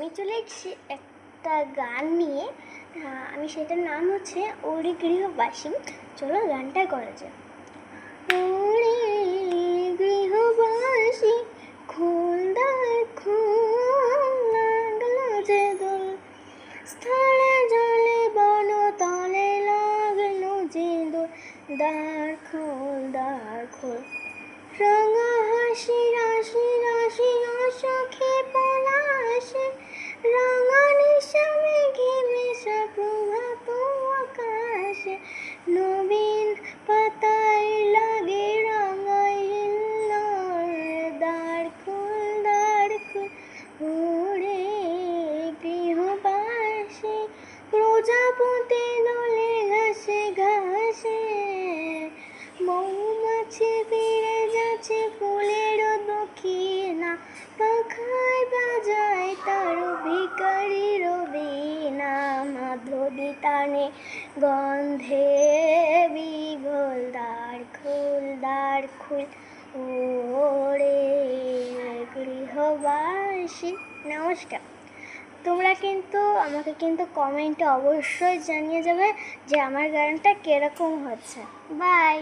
আমি চলে এসেছি একটা গান নিয়ে। আমি সেটার নাম হচ্ছে ওরে গৃহবাসী। চলো গানটা করা যায়। ওরে গৃহবাসী খোল দ্বার খোল, লাগলো যে দোল, স্থলে জলে বন তলে লাগলো যে দোল, দ্বার খোল, রঙা হাসি রাশি রাশি অসখে পলাশে, রঙা নিশা মেঘে মেশা প্রভাত আকাশে, নবীন পাতায় লাগে রাঙাই হিল্লোল, দ্বার খোল ওরে গৃহবাসী, প্রজাপতি দোলে ঘাসে ঘাসে, মৌমাছি ফিরে যাচ্ছে ফুলের দক্ষিণা, পাখায় বাজায় তার ভিখারির বীণা, মাধবী টানে গন্ধে বিভোল, দ্বার খোল ওরে গৃহবাসী। নমস্কার। তোমরা কিন্তু আমাকে কমেন্টে অবশ্যই জানিয়ে যাবে যে আমার গানটা কীরকম হচ্ছে। বাই।